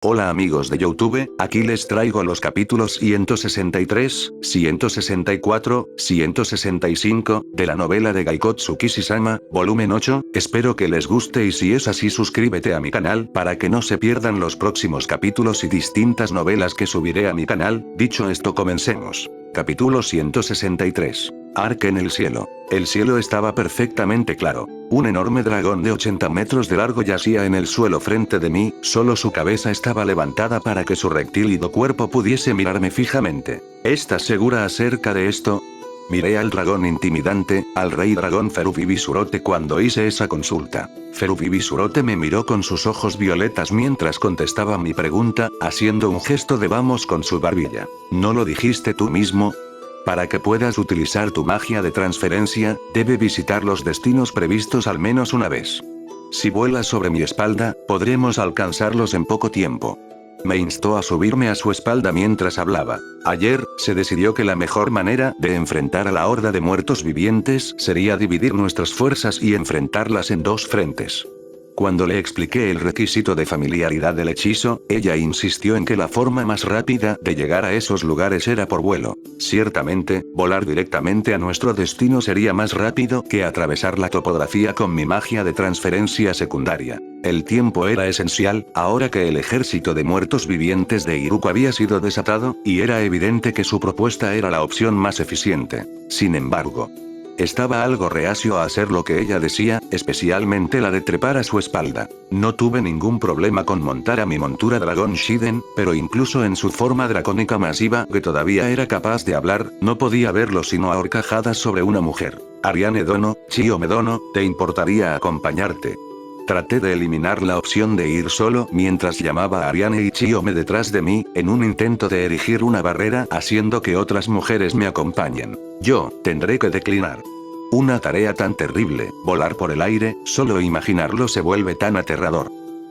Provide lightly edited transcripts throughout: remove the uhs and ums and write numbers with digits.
Hola amigos de YouTube, aquí les traigo los capítulos 163, 164, 165, de la novela de Gaikotsu Kishi-sama, volumen 8, espero que les guste y si es así suscríbete a mi canal para que no se pierdan los próximos capítulos y distintas novelas que subiré a mi canal. Dicho esto, comencemos. Capítulo 163. Ark en el cielo. El cielo estaba perfectamente claro. Un enorme dragón de 80 metros de largo yacía en el suelo frente de mí, solo su cabeza estaba levantada para que su rectílido cuerpo pudiese mirarme fijamente. ¿Estás segura acerca de esto? Miré al dragón intimidante, al rey dragón Ferubibisurote cuando hice esa consulta. Ferubibisurote me miró con sus ojos violetas mientras contestaba mi pregunta, haciendo un gesto de vamos con su barbilla. ¿No lo dijiste tú mismo? Para que puedas utilizar tu magia de transferencia, debe visitar los destinos previstos al menos una vez. Si vuelas sobre mi espalda, podremos alcanzarlos en poco tiempo. Me instó a subirme a su espalda mientras hablaba. Ayer, se decidió que la mejor manera de enfrentar a la horda de muertos vivientes sería dividir nuestras fuerzas y enfrentarlas en dos frentes. Cuando le expliqué el requisito de familiaridad del hechizo, ella insistió en que la forma más rápida de llegar a esos lugares era por vuelo. Ciertamente, volar directamente a nuestro destino sería más rápido que atravesar la topografía con mi magia de transferencia secundaria. El tiempo era esencial, ahora que el ejército de muertos vivientes de Iruko había sido desatado, y era evidente que su propuesta era la opción más eficiente. Sin embargo, estaba algo reacio a hacer lo que ella decía, especialmente la de trepar a su espalda. No tuve ningún problema con montar a mi montura dragón Shiden, pero incluso en su forma dracónica masiva, que todavía era capaz de hablar, no podía verlo sino a horcajadas sobre una mujer. Ariane Dono, Chiyome Dono, ¿te importaría acompañarte? Traté de eliminar la opción de ir solo mientras llamaba a Ariane y Chiyome detrás de mí, en un intento de erigir una barrera haciendo que otras mujeres me acompañen. Yo, tendré que declinar. Una tarea tan terrible, volar por el aire, solo imaginarlo se vuelve tan aterrador.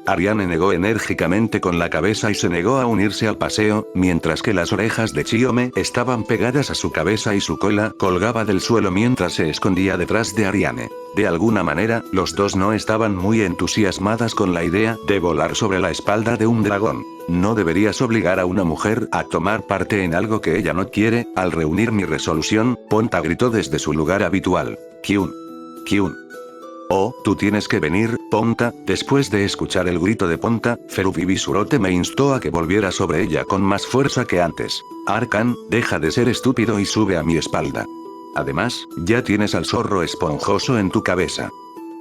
Ariane negó enérgicamente con la cabeza y se negó a unirse al paseo, mientras que las orejas de Chiyome estaban pegadas a su cabeza y su cola colgaba del suelo mientras se escondía detrás de Ariane. De alguna manera, los dos no estaban muy entusiasmadas con la idea de volar sobre la espalda de un dragón. No deberías obligar a una mujer a tomar parte en algo que ella no quiere. Al reunir mi resolución, Ponta gritó desde su lugar habitual. Kyun. Kyun. Oh, tú tienes que venir, Ponta. Después de escuchar el grito de Ponta, Ferubibisurote me instó a que volviera sobre ella con más fuerza que antes. Arkan, deja de ser estúpido y sube a mi espalda. Además, ya tienes al zorro esponjoso en tu cabeza.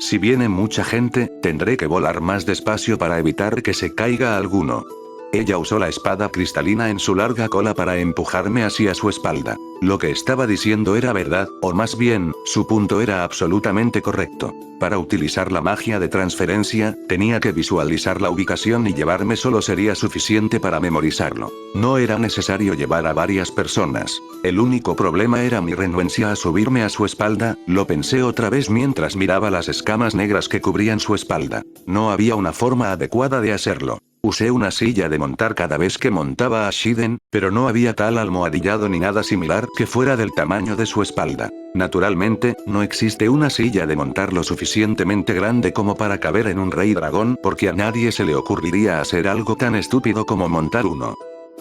Si viene mucha gente, tendré que volar más despacio para evitar que se caiga alguno. Ella usó la espada cristalina en su larga cola para empujarme hacia su espalda. Lo que estaba diciendo era verdad, o más bien, su punto era absolutamente correcto. Para utilizar la magia de transferencia, tenía que visualizar la ubicación y llevarme solo sería suficiente para memorizarlo. No era necesario llevar a varias personas. El único problema era mi renuencia a subirme a su espalda, lo pensé otra vez mientras miraba las escamas negras que cubrían su espalda. No había una forma adecuada de hacerlo. Usé una silla de montar cada vez que montaba a Shiden, pero no había tal almohadillado ni nada similar que fuera del tamaño de su espalda. Naturalmente, no existe una silla de montar lo suficientemente grande como para caber en un rey dragón porque a nadie se le ocurriría hacer algo tan estúpido como montar uno.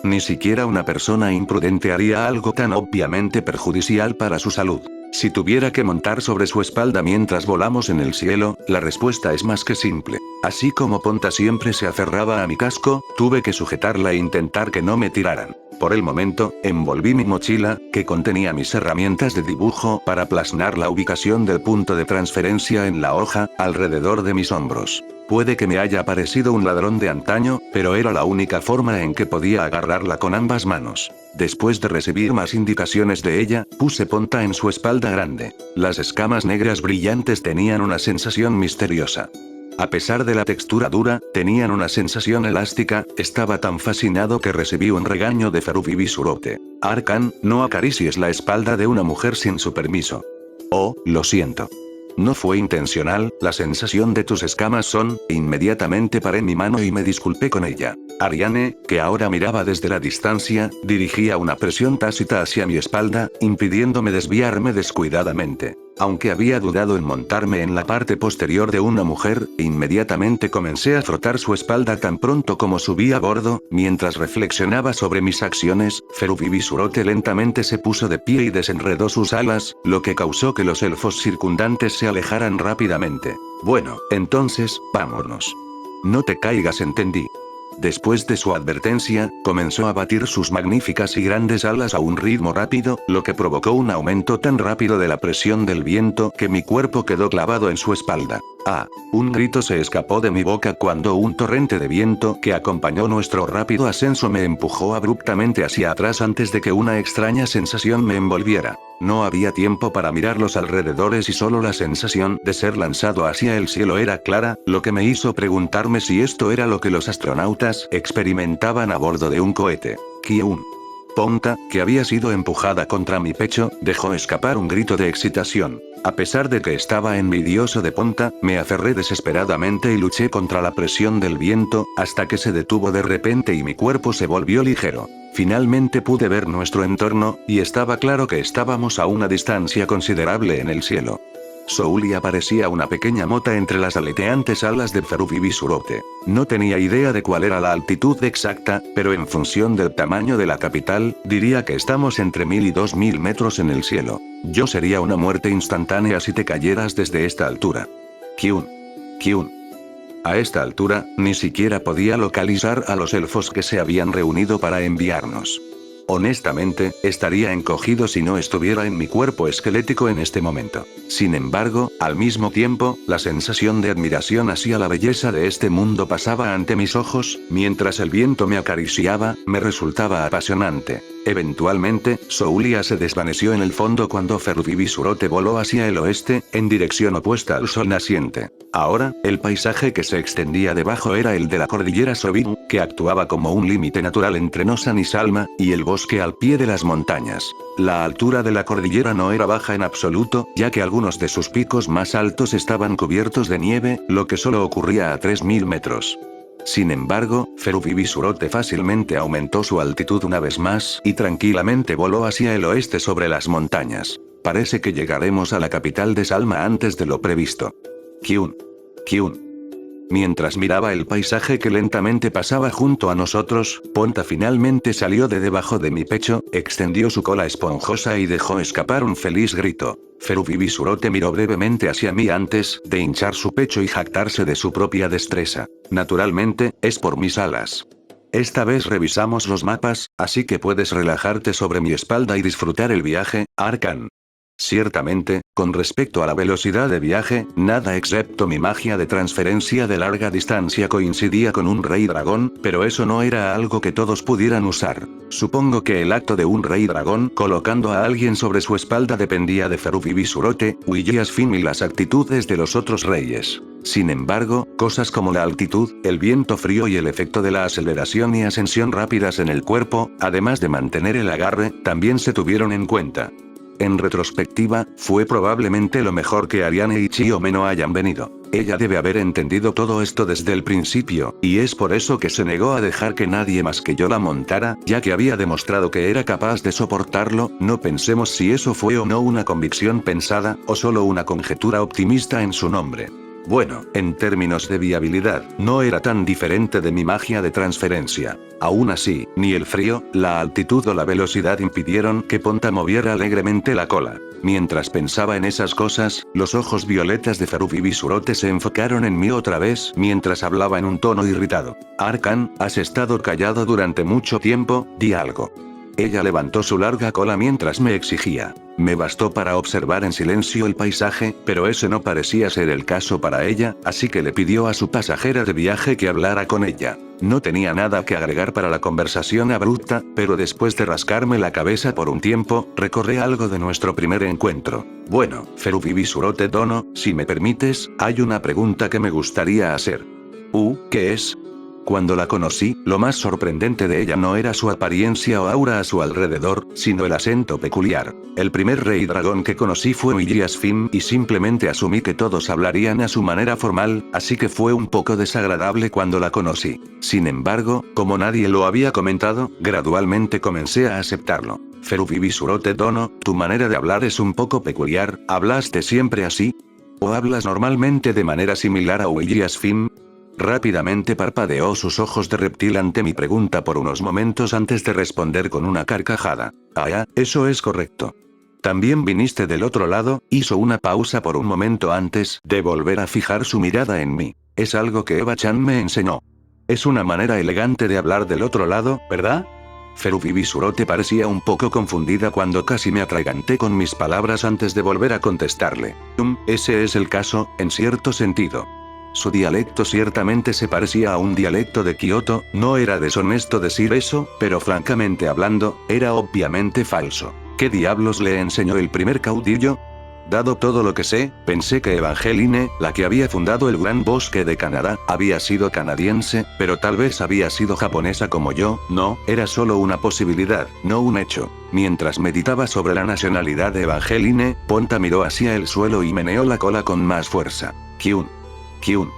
Ni siquiera una persona imprudente haría algo tan obviamente perjudicial para su salud. Si tuviera que montar sobre su espalda mientras volamos en el cielo, la respuesta es más que simple. Así como Ponta siempre se aferraba a mi casco, tuve que sujetarla e intentar que no me tiraran. Por el momento, envolví mi mochila, que contenía mis herramientas de dibujo para plasmar la ubicación del punto de transferencia en la hoja, alrededor de mis hombros. Puede que me haya parecido un ladrón de antaño, pero era la única forma en que podía agarrarla con ambas manos. Después de recibir más indicaciones de ella, puse Ponta en su espalda grande. Las escamas negras brillantes tenían una sensación misteriosa. A pesar de la textura dura, tenían una sensación elástica. Estaba tan fascinado que recibí un regaño de Ferubibisurote. Arkan, no acaricies la espalda de una mujer sin su permiso. Oh, lo siento. No fue intencional, la sensación de tus escamas son. Inmediatamente paré mi mano y me disculpé con ella. Ariane, que ahora miraba desde la distancia, dirigía una presión tácita hacia mi espalda, impidiéndome desviarme descuidadamente. Aunque había dudado en montarme en la parte posterior de una mujer, inmediatamente comencé a frotar su espalda tan pronto como subí a bordo. Mientras reflexionaba sobre mis acciones, Ferubibisurote lentamente se puso de pie y desenredó sus alas, lo que causó que los elfos circundantes se alejaran rápidamente. Bueno, entonces, vámonos. No te caigas, entendí. Después de su advertencia, comenzó a batir sus magníficas y grandes alas a un ritmo rápido, lo que provocó un aumento tan rápido de la presión del viento que mi cuerpo quedó clavado en su espalda. Ah, un grito se escapó de mi boca cuando un torrente de viento que acompañó nuestro rápido ascenso me empujó abruptamente hacia atrás antes de que una extraña sensación me envolviera. No había tiempo para mirar los alrededores y solo la sensación de ser lanzado hacia el cielo era clara, lo que me hizo preguntarme si esto era lo que los astronautas experimentaban a bordo de un cohete. Kyun. Ponta, que había sido empujada contra mi pecho, dejó escapar un grito de excitación. A pesar de que estaba envidioso de Ponta, me aferré desesperadamente y luché contra la presión del viento, hasta que se detuvo de repente y mi cuerpo se volvió ligero. Finalmente pude ver nuestro entorno, y estaba claro que estábamos a una distancia considerable en el cielo. Soulia parecía una pequeña mota entre las aleteantes alas de Ferubibisurote. No tenía idea de cuál era la altitud exacta, pero en función del tamaño de la capital, diría que estamos entre 1000 y 2000 metros en el cielo. Yo sería una muerte instantánea si te cayeras desde esta altura. Kyun. Kyun. A esta altura, ni siquiera podía localizar a los elfos que se habían reunido para enviarnos. Honestamente, estaría encogido si no estuviera en mi cuerpo esquelético en este momento. Sin embargo, al mismo tiempo, la sensación de admiración hacia la belleza de este mundo pasaba ante mis ojos, mientras el viento me acariciaba, me resultaba apasionante. Eventualmente, Soulia se desvaneció en el fondo cuando Ferubibisurote voló hacia el oeste, en dirección opuesta al sol naciente. Ahora, el paisaje que se extendía debajo era el de la cordillera Sobin, que actuaba como un límite natural entre Nosan y Salma, y el bosque al pie de las montañas. La altura de la cordillera no era baja en absoluto, ya que algunos de sus picos más altos estaban cubiertos de nieve, lo que solo ocurría a 3000 metros. Sin embargo, Ferubibisurote fácilmente aumentó su altitud una vez más, y tranquilamente voló hacia el oeste sobre las montañas. Parece que llegaremos a la capital de Salma antes de lo previsto. Kyun. Kyun. Mientras miraba el paisaje que lentamente pasaba junto a nosotros, Ponta finalmente salió de debajo de mi pecho, extendió su cola esponjosa y dejó escapar un feliz grito. Ferubibisurote miró brevemente hacia mí antes de hinchar su pecho y jactarse de su propia destreza. Naturalmente, es por mis alas. Esta vez revisamos los mapas, así que puedes relajarte sobre mi espalda y disfrutar el viaje, Arkan. Ciertamente, con respecto a la velocidad de viaje, nada excepto mi magia de transferencia de larga distancia coincidía con un rey dragón, pero eso no era algo que todos pudieran usar. Supongo que el acto de un rey dragón colocando a alguien sobre su espalda dependía de Ferubibisurote, Williasfin y las actitudes de los otros reyes. Sin embargo, cosas como la altitud, el viento frío y el efecto de la aceleración y ascensión rápidas en el cuerpo, además de mantener el agarre, también se tuvieron en cuenta. En retrospectiva, fue probablemente lo mejor que Ariane y Chiome no hayan venido. Ella debe haber entendido todo esto desde el principio, y es por eso que se negó a dejar que nadie más que yo la montara, ya que había demostrado que era capaz de soportarlo. No pensemos si eso fue o no una convicción pensada, o solo una conjetura optimista en su nombre. Bueno, en términos de viabilidad, no era tan diferente de mi magia de transferencia. Aún así, ni el frío, la altitud o la velocidad impidieron que Ponta moviera alegremente la cola. Mientras pensaba en esas cosas, los ojos violetas de Ferubibisurote se enfocaron en mí otra vez mientras hablaba en un tono irritado. Arkan, has estado callado durante mucho tiempo, di algo. Ella levantó su larga cola mientras me exigía. Me bastó para observar en silencio el paisaje, pero ese no parecía ser el caso para ella, así que le pidió a su pasajera de viaje que hablara con ella. No tenía nada que agregar para la conversación abrupta, pero después de rascarme la cabeza por un tiempo, recordé algo de nuestro primer encuentro. Bueno, Ferubibisurote Dono, si me permites, hay una pregunta que me gustaría hacer. ¿Qué es? Cuando la conocí, lo más sorprendente de ella no era su apariencia o aura a su alrededor, sino el acento peculiar. El primer rey dragón que conocí fue Williasfin y simplemente asumí que todos hablarían a su manera formal, así que fue un poco desagradable cuando la conocí. Sin embargo, como nadie lo había comentado, gradualmente comencé a aceptarlo. Ferubibisurote Dono, tu manera de hablar es un poco peculiar, ¿hablaste siempre así? ¿O hablas normalmente de manera similar a Willias Finn? Rápidamente parpadeó sus ojos de reptil ante mi pregunta por unos momentos antes de responder con una carcajada. Ah, eso es correcto. También viniste del otro lado, hizo una pausa por un momento antes de volver a fijar su mirada en mí. Es algo que Eva-chan me enseñó. Es una manera elegante de hablar del otro lado, ¿verdad? Ferubibisurote parecía un poco confundida cuando casi me atraganté con mis palabras antes de volver a contestarle. Ese es el caso, en cierto sentido. Su dialecto ciertamente se parecía a un dialecto de Kioto, no era deshonesto decir eso, pero francamente hablando, era obviamente falso. ¿Qué diablos le enseñó el primer caudillo? Dado todo lo que sé, pensé que Evangeline, la que había fundado el Gran Bosque de Canadá, había sido canadiense, pero tal vez había sido japonesa como yo, no, era solo una posibilidad, no un hecho. Mientras meditaba sobre la nacionalidad de Evangeline, Ponta miró hacia el suelo y meneó la cola con más fuerza. Kyun. Kyun.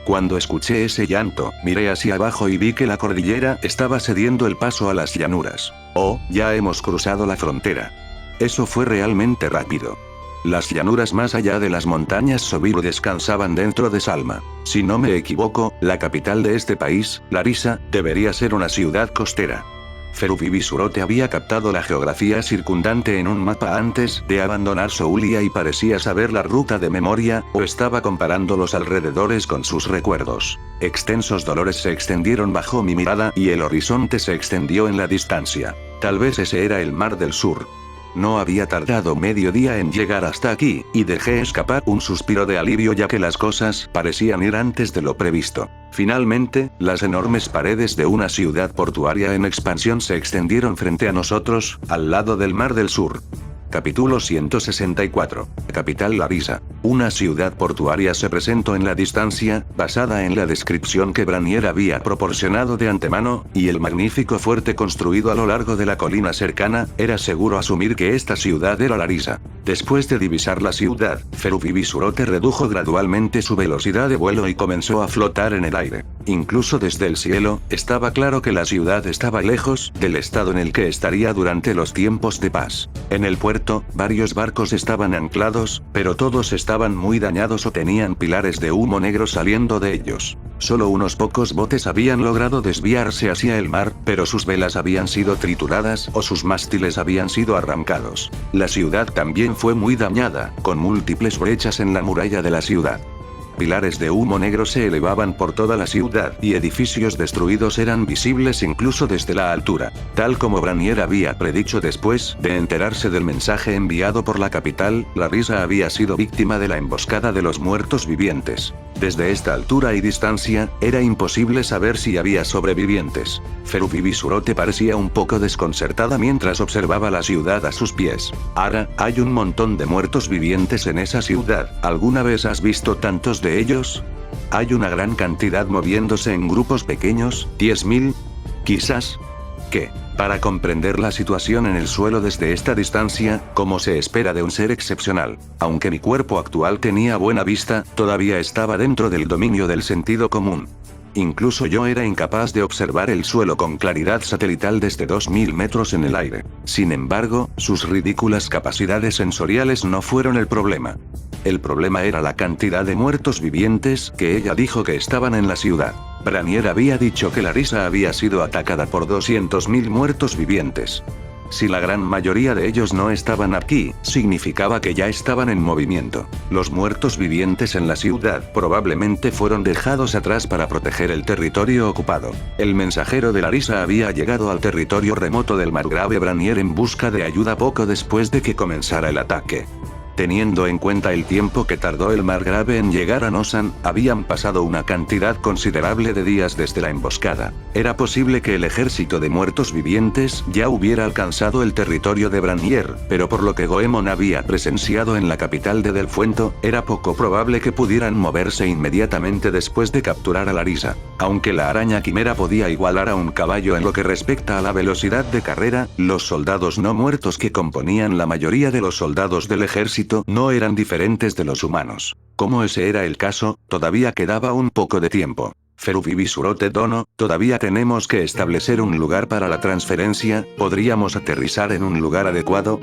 Cuando escuché ese llanto, miré hacia abajo y vi que la cordillera estaba cediendo el paso a las llanuras. Oh, ya hemos cruzado la frontera. Eso fue realmente rápido. Las llanuras más allá de las montañas Sobiru descansaban dentro de Salma. Si no me equivoco, la capital de este país, Larisa, debería ser una ciudad costera. Ferubibisurote había captado la geografía circundante en un mapa antes de abandonar Soulia y parecía saber la ruta de memoria, o estaba comparando los alrededores con sus recuerdos. Extensos dolores se extendieron bajo mi mirada y el horizonte se extendió en la distancia. Tal vez ese era el Mar del Sur. No había tardado medio día en llegar hasta aquí, y dejé escapar un suspiro de alivio ya que las cosas parecían ir antes de lo previsto. Finalmente, las enormes paredes de una ciudad portuaria en expansión se extendieron frente a nosotros, al lado del Mar del Sur. Capítulo 164. Capital Larisa. Una ciudad portuaria se presentó en la distancia, basada en la descripción que Branier había proporcionado de antemano, y el magnífico fuerte construido a lo largo de la colina cercana, era seguro asumir que esta ciudad era Larisa. Después de divisar la ciudad, Ferubibisurote redujo gradualmente su velocidad de vuelo y comenzó a flotar en el aire. Incluso desde el cielo, estaba claro que la ciudad estaba lejos del estado en el que estaría durante los tiempos de paz. En el puerto, varios barcos estaban anclados, pero todos estaban muy dañados o tenían pilares de humo negro saliendo de ellos. Solo unos pocos botes habían logrado desviarse hacia el mar, pero sus velas habían sido trituradas o sus mástiles habían sido arrancados. La ciudad también fue muy dañada, con múltiples brechas en la muralla de la ciudad. Pilares de humo negro se elevaban por toda la ciudad y edificios destruidos eran visibles incluso desde la altura. Tal como Branier había predicho después de enterarse del mensaje enviado por la capital, Larisa había sido víctima de la emboscada de los muertos vivientes. Desde esta altura y distancia, era imposible saber si había sobrevivientes. Ferubibisurote parecía un poco desconcertada mientras observaba la ciudad a sus pies. Ahora, hay un montón de muertos vivientes en esa ciudad. ¿Alguna vez has visto tantos de ellos? Hay una gran cantidad moviéndose en grupos pequeños, 10.000. Quizás. ¿Qué? Para comprender la situación en el suelo desde esta distancia, como se espera de un ser excepcional. Aunque mi cuerpo actual tenía buena vista, todavía estaba dentro del dominio del sentido común. Incluso yo era incapaz de observar el suelo con claridad satelital desde 2000 metros en el aire. Sin embargo, sus ridículas capacidades sensoriales no fueron el problema. El problema era la cantidad de muertos vivientes que ella dijo que estaban en la ciudad. Branier había dicho que Larisa había sido atacada por 200.000 muertos vivientes. Si la gran mayoría de ellos no estaban aquí, significaba que ya estaban en movimiento. Los muertos vivientes en la ciudad probablemente fueron dejados atrás para proteger el territorio ocupado. El mensajero de Larisa había llegado al territorio remoto del margrave Branier en busca de ayuda poco después de que comenzara el ataque. Teniendo en cuenta el tiempo que tardó el margrave en llegar a Nosan, habían pasado una cantidad considerable de días desde la emboscada. Era posible que el ejército de muertos vivientes ya hubiera alcanzado el territorio de Branier, pero por lo que Goemon había presenciado en la capital de Delfuento, era poco probable que pudieran moverse inmediatamente después de capturar a Larisa. Aunque la araña quimera podía igualar a un caballo en lo que respecta a la velocidad de carrera, los soldados no muertos que componían la mayoría de los soldados del ejército no eran diferentes de los humanos. Como ese era el caso, todavía quedaba un poco de tiempo. Ferubibisurote Dono, todavía tenemos que establecer un lugar para la transferencia, ¿podríamos aterrizar en un lugar adecuado?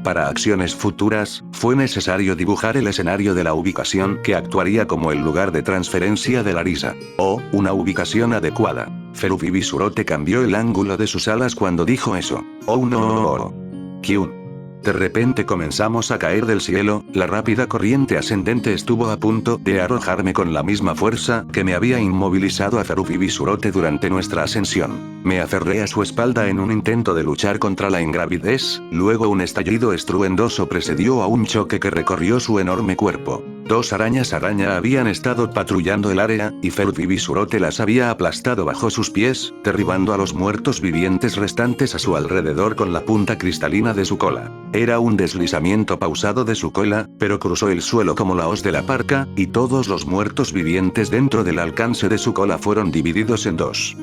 Para acciones futuras, fue necesario dibujar el escenario de la ubicación que actuaría como el lugar de transferencia de Larissa. O, una ubicación adecuada. Ferubibisurote cambió el ángulo de sus alas cuando dijo eso. Oh no. Kyun. De repente comenzamos a caer del cielo, la rápida corriente ascendente estuvo a punto de arrojarme con la misma fuerza que me había inmovilizado a Ferubibisurote durante nuestra ascensión. Me aferré a su espalda en un intento de luchar contra la ingravidez, luego un estallido estruendoso precedió a un choque que recorrió su enorme cuerpo. Dos arañas araña habían estado patrullando el área, y Ferubibisurote las había aplastado bajo sus pies, derribando a los muertos vivientes restantes a su alrededor con la punta cristalina de su cola. Era un deslizamiento pausado de su cola, pero cruzó el suelo como la hoz de la parca, y todos los muertos vivientes dentro del alcance de su cola fueron divididos en dos.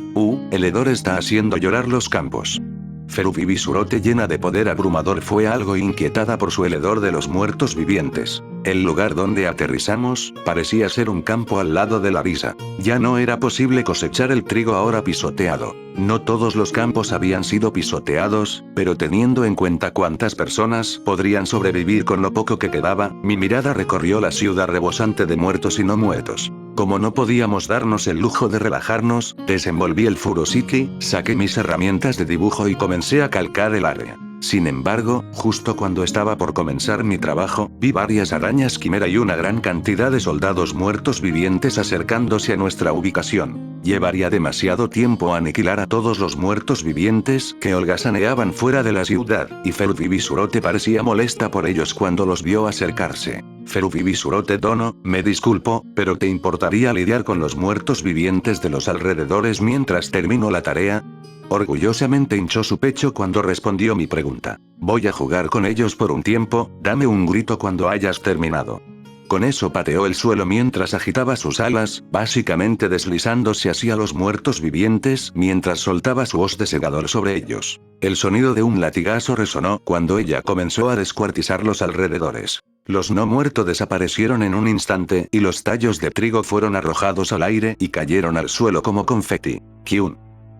El hedor está haciendo llorar los campos. Ferubibisurote, llena de poder abrumador, fue algo inquietada por su hedor de los muertos vivientes. El lugar donde aterrizamos parecía ser un campo al lado de Larissa. Ya no era posible cosechar el trigo ahora pisoteado. No todos los campos habían sido pisoteados, pero teniendo en cuenta cuántas personas podrían sobrevivir con lo poco que quedaba, mi mirada recorrió la ciudad rebosante de muertos y no muertos. Como no podíamos darnos el lujo de relajarnos, desenvolví el Furoshiki, saqué mis herramientas de dibujo y comencé a calcar el área. Sin embargo, justo cuando estaba por comenzar mi trabajo, vi varias arañas quimera y una gran cantidad de soldados muertos vivientes acercándose a nuestra ubicación. Llevaría demasiado tiempo aniquilar a todos los muertos vivientes que holgazaneaban fuera de la ciudad, y Ferubibisurote parecía molesta por ellos cuando los vio acercarse. Ferubibisurote Dono, me disculpo, pero ¿te importaría lidiar con los muertos vivientes de los alrededores mientras termino la tarea? Orgullosamente hinchó su pecho cuando respondió mi pregunta. Voy a jugar con ellos por un tiempo, dame un grito cuando hayas terminado. Con eso pateó el suelo mientras agitaba sus alas, básicamente deslizándose hacia los muertos vivientes mientras soltaba su hoz de segador sobre ellos. El sonido de un latigazo resonó cuando ella comenzó a descuartizar los alrededores. Los no muertos desaparecieron en un instante y los tallos de trigo fueron arrojados al aire y cayeron al suelo como confeti. Kyun.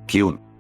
Kyun.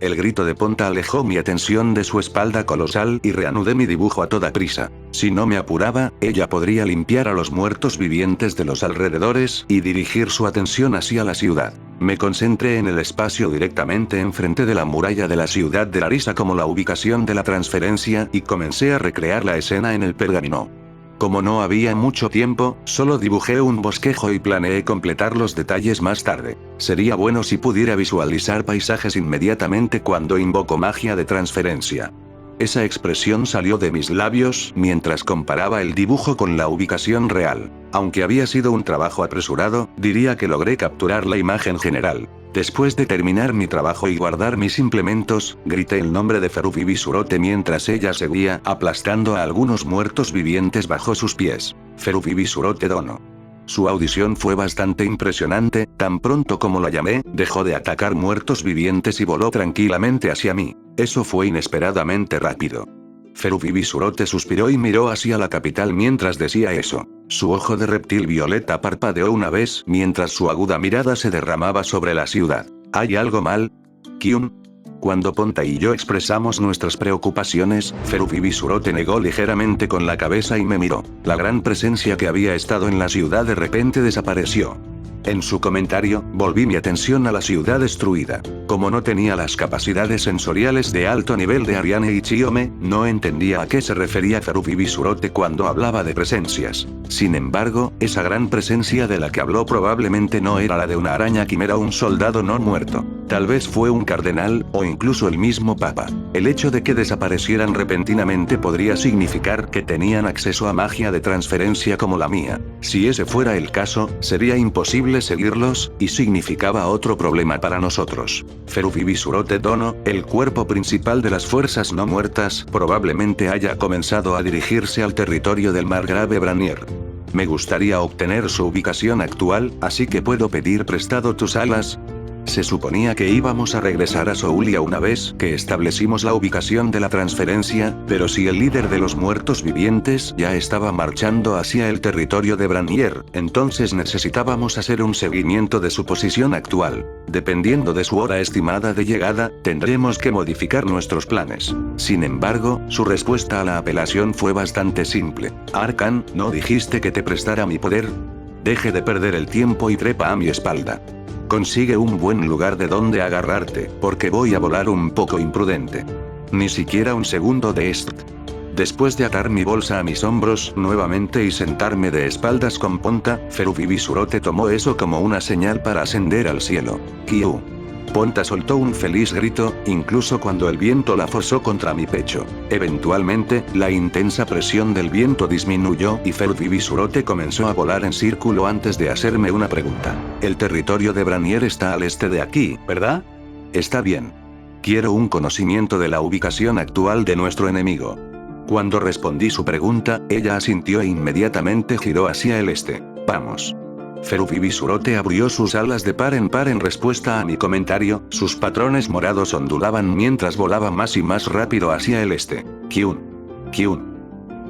El grito de Ponta alejó mi atención de su espalda colosal y reanudé mi dibujo a toda prisa. Si no me apuraba, ella podría limpiar a los muertos vivientes de los alrededores y dirigir su atención hacia la ciudad. Me concentré en el espacio directamente enfrente de la muralla de la ciudad de Larissa como la ubicación de la transferencia y comencé a recrear la escena en el pergamino. Como no había mucho tiempo, solo dibujé un bosquejo y planeé completar los detalles más tarde. Sería bueno si pudiera visualizar paisajes inmediatamente cuando invoco magia de transferencia. Esa expresión salió de mis labios mientras comparaba el dibujo con la ubicación real. Aunque había sido un trabajo apresurado, diría que logré capturar la imagen general. Después de terminar mi trabajo y guardar mis implementos, grité el nombre de Ferubibisurote mientras ella seguía aplastando a algunos muertos vivientes bajo sus pies. Ferubibisurote Dono. Su audición fue bastante impresionante, tan pronto como la llamé, dejó de atacar muertos vivientes y voló tranquilamente hacia mí. Eso fue inesperadamente rápido. Ferubibisurote suspiró y miró hacia la capital mientras decía eso. Su ojo de reptil violeta parpadeó una vez mientras su aguda mirada se derramaba sobre la ciudad. ¿Hay algo mal? Kyun. Cuando Ponta y yo expresamos nuestras preocupaciones, Ferubibisurote negó ligeramente con la cabeza y me miró. La gran presencia que había estado en la ciudad de repente desapareció. En su comentario, volví mi atención a la ciudad destruida. Como no tenía las capacidades sensoriales de alto nivel de Ariane y Chiome, no entendía a qué se refería Ferubibisurote cuando hablaba de presencias. Sin embargo, esa gran presencia de la que habló probablemente no era la de una araña quimera o un soldado no muerto. Tal vez fue un cardenal, o incluso el mismo papa. El hecho de que desaparecieran repentinamente podría significar que tenían acceso a magia de transferencia como la mía. Si ese fuera el caso, sería imposible seguirlos, y significaba otro problema para nosotros. Ferubibisurote Dono, el cuerpo principal de las fuerzas no muertas, probablemente haya comenzado a dirigirse al territorio del Margrave Branier. Me gustaría obtener su ubicación actual, así que puedo pedir prestado tus alas. Se suponía que íbamos a regresar a Soulia una vez que establecimos la ubicación de la transferencia, pero si el líder de los muertos vivientes ya estaba marchando hacia el territorio de Brannier, entonces necesitábamos hacer un seguimiento de su posición actual. Dependiendo de su hora estimada de llegada, tendremos que modificar nuestros planes. Sin embargo, su respuesta a la apelación fue bastante simple. Arkan, ¿no dijiste que te prestara mi poder? Deje de perder el tiempo y trepa a mi espalda. Consigue un buen lugar de donde agarrarte, porque voy a volar un poco imprudente. Ni siquiera un segundo de esto. Después de atar mi bolsa a mis hombros nuevamente y sentarme de espaldas con Ponta, Ferubibisurote tomó eso como una señal para ascender al cielo. Kiu. Ponta soltó un feliz grito, incluso cuando el viento la forzó contra mi pecho. Eventualmente, la intensa presión del viento disminuyó y Ferubibisurote comenzó a volar en círculo antes de hacerme una pregunta. El territorio de Brannier está al este de aquí, ¿verdad? Está bien. Quiero un conocimiento de la ubicación actual de nuestro enemigo. Cuando respondí su pregunta, ella asintió e inmediatamente giró hacia el este. Vamos. Ferubibisurote abrió sus alas de par en respuesta a mi comentario, sus patrones morados ondulaban mientras volaba más y más rápido hacia el este. Kyun. Kyun.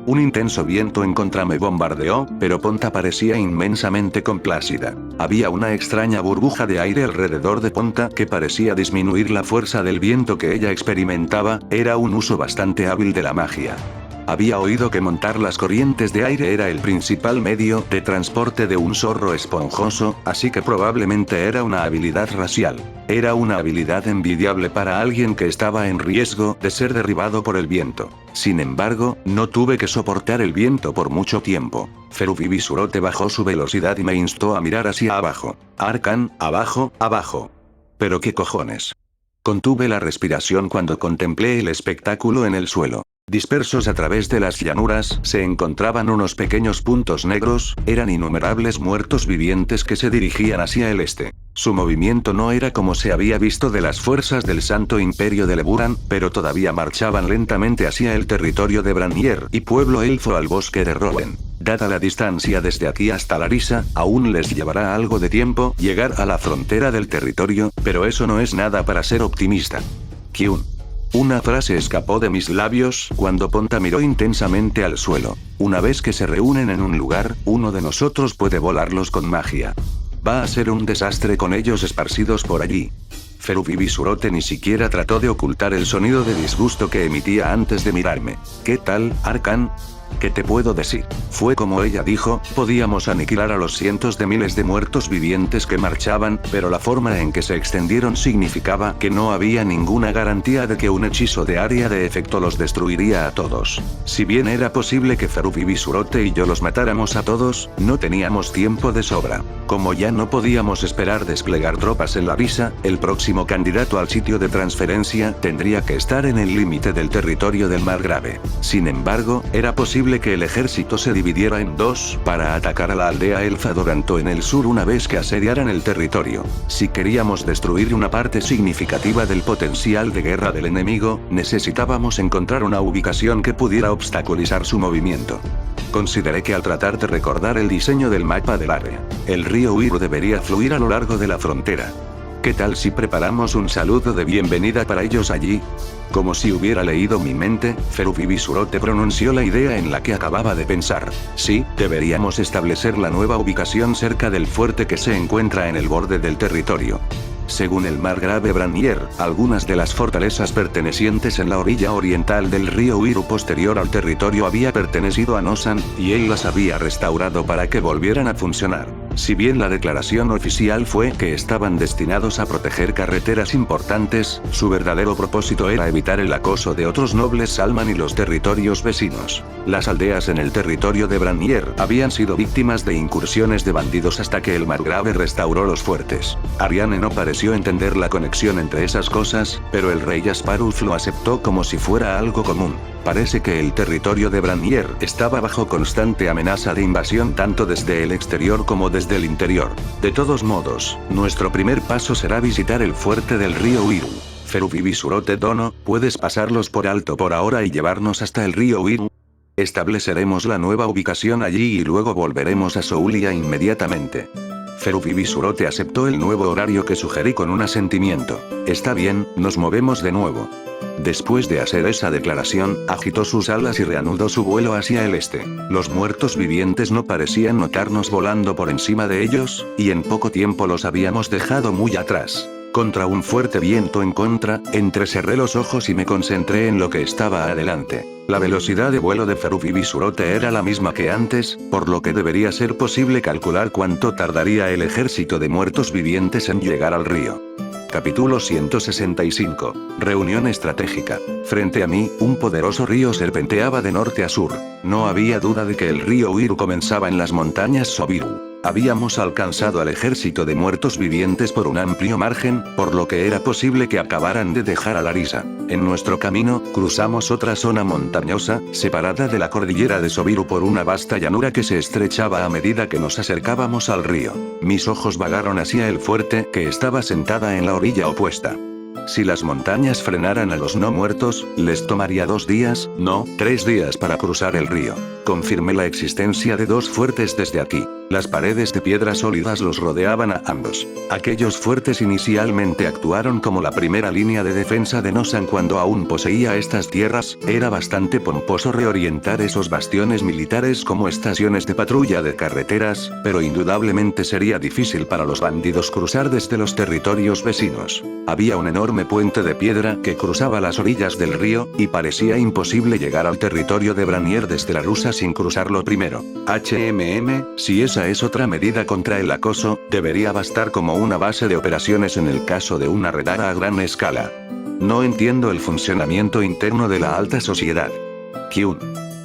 Un intenso viento en contra me bombardeó, pero Ponta parecía inmensamente complacida. Había una extraña burbuja de aire alrededor de Ponta que parecía disminuir la fuerza del viento que ella experimentaba, era un uso bastante hábil de la magia. Había oído que montar las corrientes de aire era el principal medio de transporte de un zorro esponjoso, así que probablemente era una habilidad racial. Era una habilidad envidiable para alguien que estaba en riesgo de ser derribado por el viento. Sin embargo, no tuve que soportar el viento por mucho tiempo. Ferubibisurote bajó su velocidad y me instó a mirar hacia abajo. Arkan, abajo, abajo. ¿Pero qué cojones? Contuve la respiración cuando contemplé el espectáculo en el suelo. Dispersos a través de las llanuras, se encontraban unos pequeños puntos negros, eran innumerables muertos vivientes que se dirigían hacia el este. Su movimiento no era como se había visto de las fuerzas del Santo Imperio de Leburan, pero todavía marchaban lentamente hacia el territorio de Brannier y pueblo elfo al bosque de Rowen. Dada la distancia desde aquí hasta Larissa, aún les llevará algo de tiempo llegar a la frontera del territorio, pero eso no es nada para ser optimista. Kyun. Una frase escapó de mis labios cuando Ponta miró intensamente al suelo. Una vez que se reúnen en un lugar, uno de nosotros puede volarlos con magia. Va a ser un desastre con ellos esparcidos por allí. Ferubibisurote ni siquiera trató de ocultar el sonido de disgusto que emitía antes de mirarme. ¿Qué tal, Arkan? ¿Qué te puedo decir? Fue como ella dijo, podíamos aniquilar a los cientos de miles de muertos vivientes que marchaban, pero la forma en que se extendieron significaba que no había ninguna garantía de que un hechizo de área de efecto los destruiría a todos. Si bien era posible que Ferubibisurote y yo los matáramos a todos, no teníamos tiempo de sobra. Como ya no podíamos esperar desplegar tropas en Larissa, el próximo candidato al sitio de transferencia tendría que estar en el límite del territorio del Margrave. Sin embargo, era posible que el ejército se dividiera en dos para atacar a la aldea elfa Doranto en el sur una vez que asediaran el territorio. Si queríamos destruir una parte significativa del potencial de guerra del enemigo, necesitábamos encontrar una ubicación que pudiera obstaculizar su movimiento. Consideré que al tratar de recordar el diseño del mapa del área, el río Uiru debería fluir a lo largo de la frontera. ¿Qué tal si preparamos un saludo de bienvenida para ellos allí? Como si hubiera leído mi mente, Ferubibisurote pronunció la idea en la que acababa de pensar. Sí, deberíamos establecer la nueva ubicación cerca del fuerte que se encuentra en el borde del territorio. Según el Margrave Brannier, algunas de las fortalezas pertenecientes en la orilla oriental del río Uiru posterior al territorio había pertenecido a Nosan, y él las había restaurado para que volvieran a funcionar. Si bien la declaración oficial fue que estaban destinados a proteger carreteras importantes, su verdadero propósito era evitar el acoso de otros nobles Salman y los territorios vecinos. Las aldeas en el territorio de Brannier habían sido víctimas de incursiones de bandidos hasta que el Margrave restauró los fuertes. Ariane no pareció entender la conexión entre esas cosas, pero el rey Asparuf lo aceptó como si fuera algo común. Parece que el territorio de Brannier estaba bajo constante amenaza de invasión tanto desde el exterior como desde el interior. De todos modos, nuestro primer paso será visitar el fuerte del río Uiru. Ferubibisurote Dono, ¿puedes pasarlos por alto por ahora y llevarnos hasta el río Uiru? Estableceremos la nueva ubicación allí y luego volveremos a Soulia inmediatamente. Ferubibisurote aceptó el nuevo horario que sugerí con un asentimiento. Está bien, nos movemos de nuevo. Después de hacer esa declaración, agitó sus alas y reanudó su vuelo hacia el este. Los muertos vivientes no parecían notarnos volando por encima de ellos, y en poco tiempo los habíamos dejado muy atrás. Contra un fuerte viento en contra, entrecerré los ojos y me concentré en lo que estaba adelante. La velocidad de vuelo de Ferubibisurote era la misma que antes, por lo que debería ser posible calcular cuánto tardaría el ejército de muertos vivientes en llegar al río. Capítulo 165. Reunión estratégica. Frente a mí, un poderoso río serpenteaba de norte a sur. No había duda de que el río Uiru comenzaba en las montañas Sobiru. Habíamos alcanzado al ejército de muertos vivientes por un amplio margen, por lo que era posible que acabaran de dejar a Larisa. En nuestro camino, cruzamos otra zona montañosa, separada de la cordillera de Sobiru por una vasta llanura que se estrechaba a medida que nos acercábamos al río. Mis ojos vagaron hacia el fuerte, que estaba sentada en la orilla opuesta. Si las montañas frenaran a los no muertos, les tomaría 2 días, no, 3 días para cruzar el río. Confirmé la existencia de 2 fuertes desde aquí. Las paredes de piedras sólidas los rodeaban a ambos. Aquellos fuertes inicialmente actuaron como la primera línea de defensa de Nosan cuando aún poseía estas tierras. Era bastante pomposo reorientar esos bastiones militares como estaciones de patrulla de carreteras, pero indudablemente sería difícil para los bandidos cruzar desde los territorios vecinos. Había un enorme puente de piedra que cruzaba las orillas del río, y parecía imposible llegar al territorio de Branier desde la rusa sin cruzarlo primero. Si esa es otra medida contra el acoso, debería bastar como una base de operaciones en el caso de una redada a gran escala. No entiendo el funcionamiento interno de la alta sociedad. Kyun.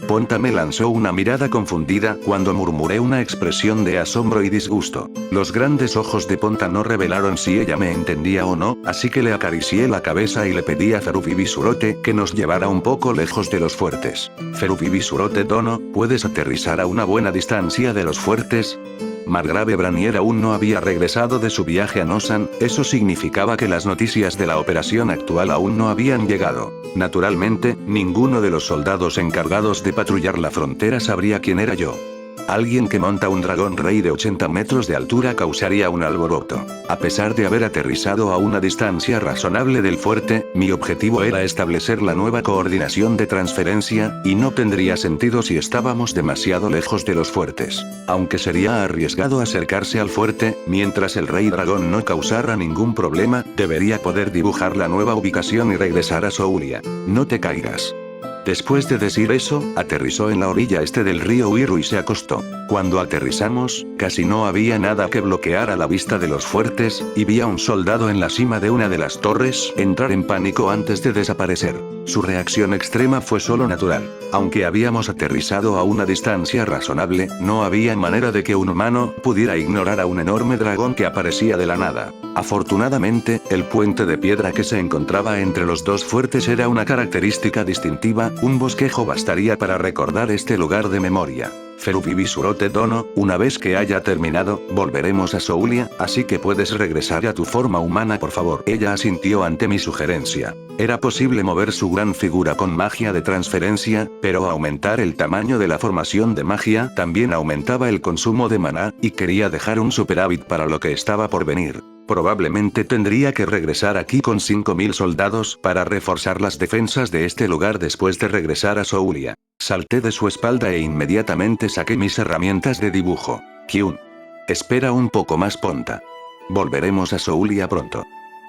Ponta me lanzó una mirada confundida cuando murmuré una expresión de asombro y disgusto. Los grandes ojos de Ponta no revelaron si ella me entendía o no, así que le acaricié la cabeza y le pedí a Ferubibisurote que nos llevara un poco lejos de los fuertes. Ferubibisurote Dono, ¿puedes aterrizar a una buena distancia de los fuertes? Margrave Branier aún no había regresado de su viaje a Nosan, eso significaba que las noticias de la operación actual aún no habían llegado. Naturalmente, ninguno de los soldados encargados de patrullar la frontera sabría quién era yo. Alguien que monta un dragón rey de 80 metros de altura causaría un alboroto. A pesar de haber aterrizado a una distancia razonable del fuerte, mi objetivo era establecer la nueva coordinación de transferencia, y no tendría sentido si estábamos demasiado lejos de los fuertes. Aunque sería arriesgado acercarse al fuerte, mientras el rey dragón no causara ningún problema, debería poder dibujar la nueva ubicación y regresar a Soulia. No te caigas. Después de decir eso, aterrizó en la orilla este del río Uiru y se acostó. Cuando aterrizamos, casi no había nada que bloqueara la vista de los fuertes, y vi a un soldado en la cima de una de las torres entrar en pánico antes de desaparecer. Su reacción extrema fue solo natural. Aunque habíamos aterrizado a una distancia razonable, no había manera de que un humano pudiera ignorar a un enorme dragón que aparecía de la nada. Afortunadamente, el puente de piedra que se encontraba entre los 2 fuertes era una característica distintiva. Un bosquejo bastaría para recordar este lugar de memoria. Ferubibisurote Dono, una vez que haya terminado, volveremos a Soulia, así que puedes regresar a tu forma humana por favor. Ella asintió ante mi sugerencia. Era posible mover su gran figura con magia de transferencia, pero aumentar el tamaño de la formación de magia también aumentaba el consumo de maná, y quería dejar un superávit para lo que estaba por venir. Probablemente tendría que regresar aquí con 5000 soldados para reforzar las defensas de este lugar después de regresar a Soulia. Salté de su espalda e inmediatamente saqué mis herramientas de dibujo. Kyun. Espera un poco más, Ponta. Volveremos a Soulia pronto.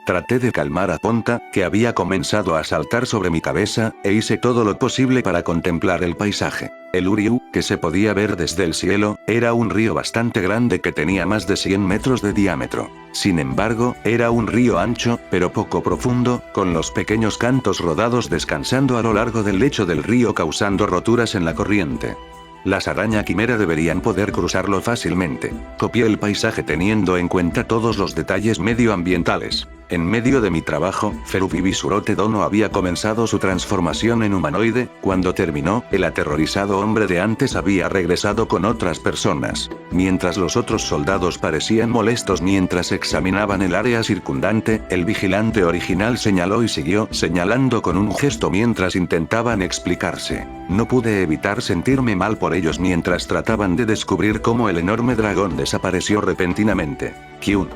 Traté de calmar a Ponta, que había comenzado a saltar sobre mi cabeza, e hice todo lo posible para contemplar el paisaje. El Uriu, que se podía ver desde el cielo, era un río bastante grande que tenía más de 100 metros de diámetro. Sin embargo, era un río ancho, pero poco profundo, con los pequeños cantos rodados descansando a lo largo del lecho del río causando roturas en la corriente. Las araña quimera deberían poder cruzarlo fácilmente. Copié el paisaje teniendo en cuenta todos los detalles medioambientales. En medio de mi trabajo, Ferubibisurote Dono había comenzado su transformación en humanoide. Cuando terminó, el aterrorizado hombre de antes había regresado con otras personas. Mientras los otros soldados parecían molestos mientras examinaban el área circundante, el vigilante original señaló y siguió señalando con un gesto mientras intentaban explicarse. No pude evitar sentirme mal por ellos mientras trataban de descubrir cómo el enorme dragón desapareció repentinamente. Kyun.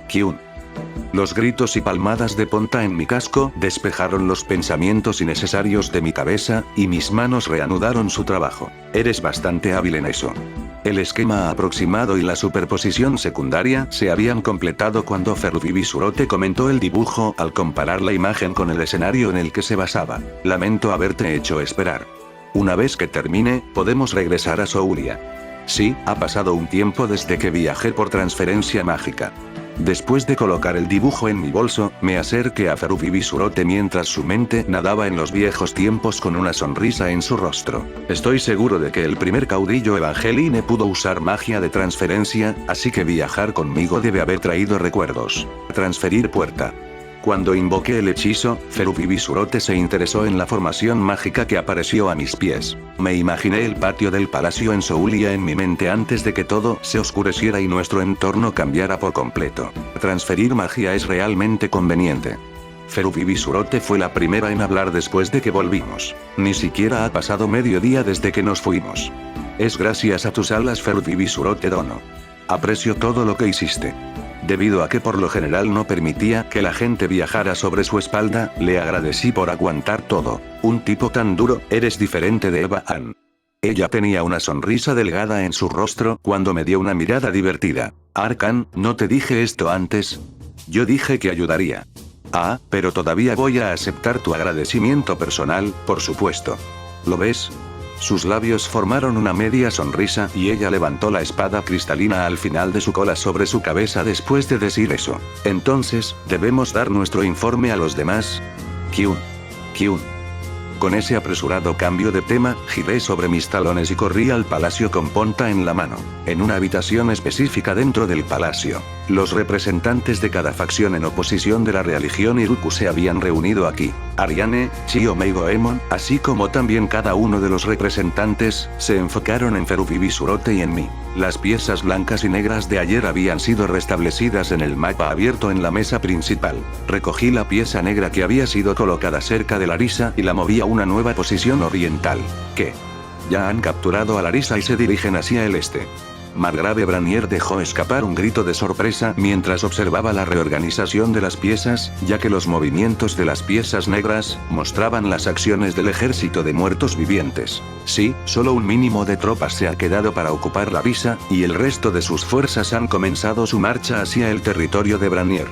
Kyun. Los gritos y palmadas de Ponta en mi casco despejaron los pensamientos innecesarios de mi cabeza, y mis manos reanudaron su trabajo. Eres bastante hábil en eso. El esquema aproximado y la superposición secundaria se habían completado cuando Ferubibisurote comentó el dibujo al comparar la imagen con el escenario en el que se basaba. Lamento haberte hecho esperar. Una vez que termine, podemos regresar a Soulia. Sí, ha pasado un tiempo desde que viajé por transferencia mágica. Después de colocar el dibujo en mi bolso, me acerqué a Ferubibisurote mientras su mente nadaba en los viejos tiempos con una sonrisa en su rostro. Estoy seguro de que el primer caudillo Evangeline pudo usar magia de transferencia, así que viajar conmigo debe haber traído recuerdos. Transferir puerta. Cuando invoqué el hechizo, Ferubibisurote se interesó en la formación mágica que apareció a mis pies. Me imaginé el patio del palacio en Soulia en mi mente antes de que todo se oscureciera y nuestro entorno cambiara por completo. Transferir magia es realmente conveniente. Ferubibisurote fue la primera en hablar después de que volvimos. Ni siquiera ha pasado medio día desde que nos fuimos. Es gracias a tus alas, Ferubibisurote Dono. Aprecio todo lo que hiciste. Debido a que por lo general no permitía que la gente viajara sobre su espalda, le agradecí por aguantar todo. Un tipo tan duro, eres diferente de Eva Ann. Ella tenía una sonrisa delgada en su rostro cuando me dio una mirada divertida. Arkan, ¿no te dije esto antes? Yo dije que ayudaría. Ah, pero todavía voy a aceptar tu agradecimiento personal, por supuesto. ¿Lo ves? Sus labios formaron una media sonrisa y ella levantó la espada cristalina al final de su cola sobre su cabeza después de decir eso. Entonces, ¿debemos dar nuestro informe a los demás? Kyun. Kyun. Con ese apresurado cambio de tema, giré sobre mis talones y corrí al palacio con Ponta en la mano. En una habitación específica dentro del palacio. Los representantes de cada facción en oposición de la religión Iruku se habían reunido aquí. Ariane, Chiyo-mei Goemon, así como también cada uno de los representantes, se enfocaron en Ferubibisurote y en mí. Las piezas blancas y negras de ayer habían sido restablecidas en el mapa abierto en la mesa principal. Recogí la pieza negra que había sido colocada cerca de Larissa y la moví a una nueva posición oriental. ¿Qué? Ya han capturado a Larissa y se dirigen hacia el este. Margrave Branier dejó escapar un grito de sorpresa mientras observaba la reorganización de las piezas, ya que los movimientos de las piezas negras mostraban las acciones del ejército de muertos vivientes. Sí, solo un mínimo de tropas se ha quedado para ocupar Larissa, y el resto de sus fuerzas han comenzado su marcha hacia el territorio de Branier.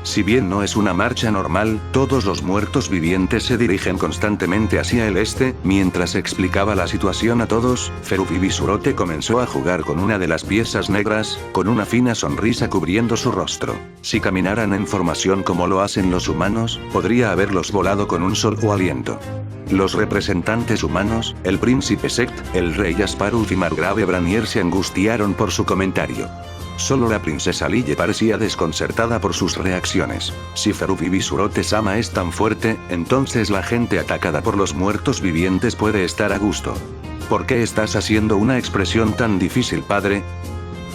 Si bien no es una marcha normal, todos los muertos vivientes se dirigen constantemente hacia el este. Mientras explicaba la situación a todos, Ferubibisurote comenzó a jugar con una de las piezas negras, con una fina sonrisa cubriendo su rostro. Si caminaran en formación como lo hacen los humanos, podría haberlos volado con un solo aliento. Los representantes humanos, el príncipe Sect, el rey Asparuf y Margrave Branier se angustiaron por su comentario. Solo la princesa Lille parecía desconcertada por sus reacciones. Si Ferubibisurote-sama es tan fuerte, entonces la gente atacada por los muertos vivientes puede estar a gusto. ¿Por qué estás haciendo una expresión tan difícil, padre?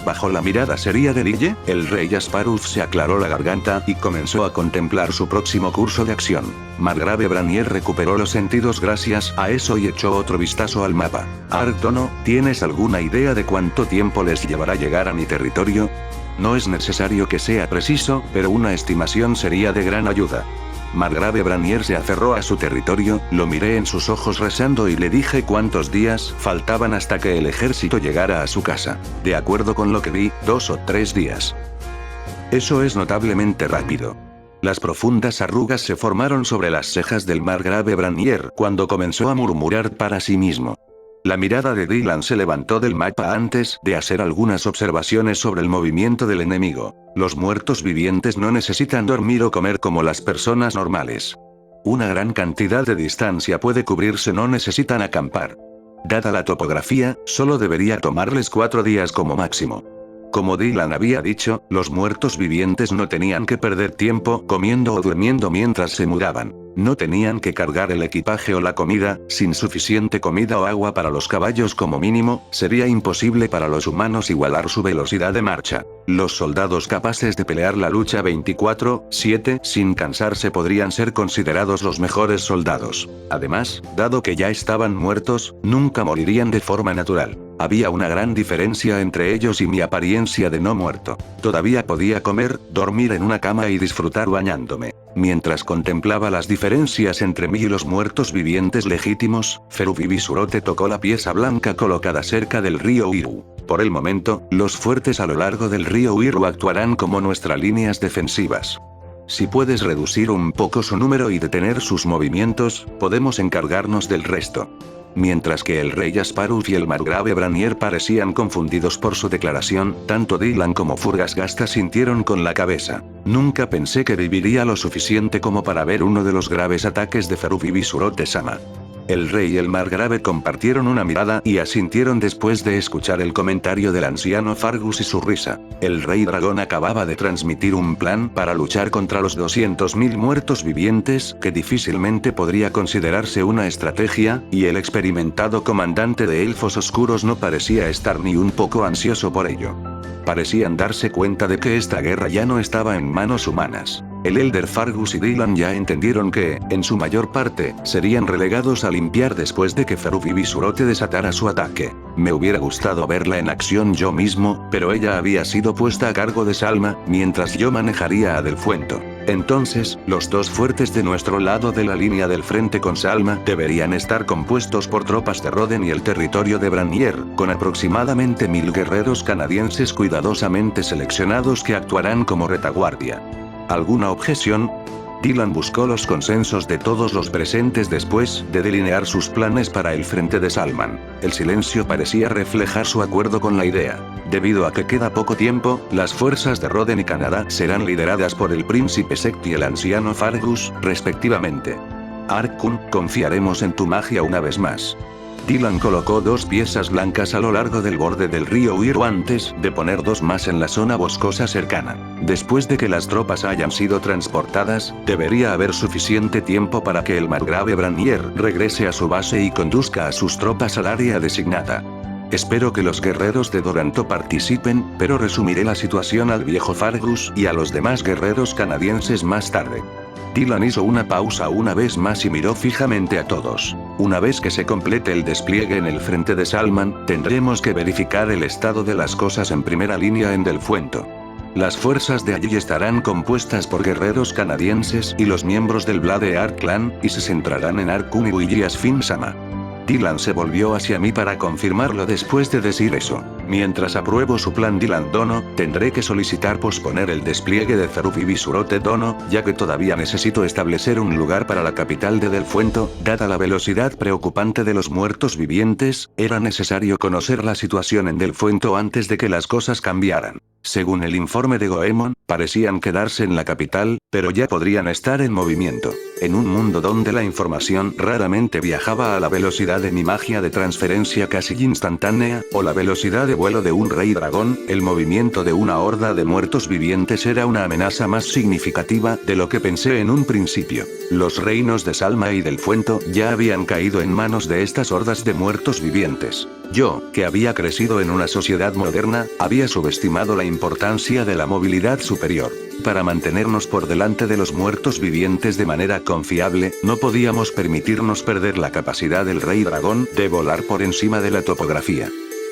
Bajo la mirada seria de Lille, el rey Asparuf se aclaró la garganta y comenzó a contemplar su próximo curso de acción. Margrave Branier recuperó los sentidos gracias a eso y echó otro vistazo al mapa. Arctono, ¿tienes alguna idea de cuánto tiempo les llevará llegar a mi territorio? No es necesario que sea preciso, pero una estimación sería de gran ayuda. Margrave Branier se aferró a su territorio, lo miré en sus ojos rezando y le dije cuántos días faltaban hasta que el ejército llegara a su casa. De acuerdo con lo que vi, 2 o 3 días. Eso es notablemente rápido. Las profundas arrugas se formaron sobre las cejas del Margrave Branier cuando comenzó a murmurar para sí mismo. La mirada de Dylan se levantó del mapa antes de hacer algunas observaciones sobre el movimiento del enemigo. Los muertos vivientes no necesitan dormir o comer como las personas normales. Una gran cantidad de distancia puede cubrirse, no necesitan acampar. Dada la topografía, solo debería tomarles 4 días como máximo. Como Dylan había dicho, los muertos vivientes no tenían que perder tiempo comiendo o durmiendo mientras se mudaban. No tenían que cargar el equipaje o la comida, sin suficiente comida o agua para los caballos como mínimo, sería imposible para los humanos igualar su velocidad de marcha. Los soldados capaces de pelear la lucha 24/7 sin cansarse podrían ser considerados los mejores soldados. Además, dado que ya estaban muertos, nunca morirían de forma natural. Había una gran diferencia entre ellos y mi apariencia de no muerto. Todavía podía comer, dormir en una cama y disfrutar bañándome. Mientras contemplaba las diferencias entre mí y los muertos vivientes legítimos, Ferubibisurote tocó la pieza blanca colocada cerca del río Uiru. Por el momento, los fuertes a lo largo del río Uiru actuarán como nuestras líneas defensivas. Si puedes reducir un poco su número y detener sus movimientos, podemos encargarnos del resto. Mientras que el rey Asparuf y el margrave Branier parecían confundidos por su declaración, tanto Dylan como Furgasgasta sintieron con la cabeza. Nunca pensé que viviría lo suficiente como para ver uno de los graves ataques de Ferubibisurote-sama. El rey y el margrave compartieron una mirada y asintieron después de escuchar el comentario del anciano Fargus y su risa. El rey dragón acababa de transmitir un plan para luchar contra los 200.000 muertos vivientes, que difícilmente podría considerarse una estrategia, y el experimentado comandante de elfos oscuros no parecía estar ni un poco ansioso por ello. Parecían darse cuenta de que esta guerra ya no estaba en manos humanas. El Elder Fargus y Dylan ya entendieron que, en su mayor parte, serían relegados a limpiar después de que Ferubibisurote desatara su ataque. Me hubiera gustado verla en acción yo mismo, pero ella había sido puesta a cargo de Salma, mientras yo manejaría a Delfuento. Entonces, los dos fuertes de nuestro lado de la línea del frente con Salma deberían estar compuestos por tropas de Roden y el territorio de Branier, con aproximadamente 1000 guerreros canadienses cuidadosamente seleccionados que actuarán como retaguardia. ¿Alguna objeción? Dylan buscó los consensos de todos los presentes después de delinear sus planes para el frente de Salman. El silencio parecía reflejar su acuerdo con la idea. Debido a que queda poco tiempo, las fuerzas de Roden y Canadá serán lideradas por el príncipe Sect y el anciano Fargus, respectivamente. Arkun, confiaremos en tu magia una vez más. Dylan colocó 2 piezas blancas a lo largo del borde del río Uiru antes de poner 2 más en la zona boscosa cercana. Después de que las tropas hayan sido transportadas, debería haber suficiente tiempo para que el margrave Branier regrese a su base y conduzca a sus tropas al área designada. Espero que los guerreros de Doranto participen, pero resumiré la situación al viejo Fargus y a los demás guerreros canadienses más tarde. Dylan hizo una pausa una vez más y miró fijamente a todos. Una vez que se complete el despliegue en el frente de Salman, tendremos que verificar el estado de las cosas en primera línea en Delfuento. Las fuerzas de allí estarán compuestas por guerreros canadienses y los miembros del Bladear Clan, y se centrarán en Arkun y Willias Finsama. Dylan se volvió hacia mí para confirmarlo después de decir eso. Mientras apruebo su plan Dylan Dono, tendré que solicitar posponer el despliegue de Ferubibisurote Dono, ya que todavía necesito establecer un lugar para la capital de Delfuento. Dada la velocidad preocupante de los muertos vivientes, era necesario conocer la situación en Delfuento antes de que las cosas cambiaran. Según el informe de Goemon, parecían quedarse en la capital, pero ya podrían estar en movimiento. En un mundo donde la información raramente viajaba a la velocidad de mi magia de transferencia casi instantánea, o la velocidad de vuelo de un rey dragón, el movimiento de una horda de muertos vivientes era una amenaza más significativa de lo que pensé en un principio. Los reinos de Salma y Delfuento ya habían caído en manos de estas hordas de muertos vivientes. Yo, que había crecido en una sociedad moderna, había subestimado la importancia de la movilidad superior. Para mantenernos por delante de los muertos vivientes de manera confiable, no podíamos permitirnos perder la capacidad del rey dragón de volar por encima de la topografía.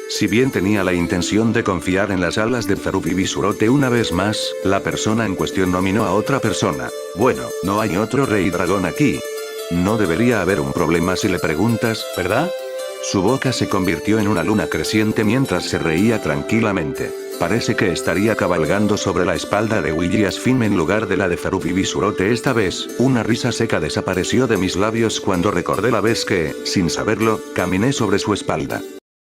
Si bien tenía la intención de confiar en las alas de Ferubibisurote una vez más, la persona en cuestión nominó a otra persona. Bueno, no hay otro rey dragón aquí. No debería haber un problema si le preguntas, ¿verdad? Su boca se convirtió en una luna creciente mientras se reía tranquilamente. Parece que estaría cabalgando sobre la espalda de Willias Finn en lugar de la de Ferubibisurote esta vez. Una risa seca desapareció de mis labios cuando recordé la vez que, sin saberlo, caminé sobre su espalda.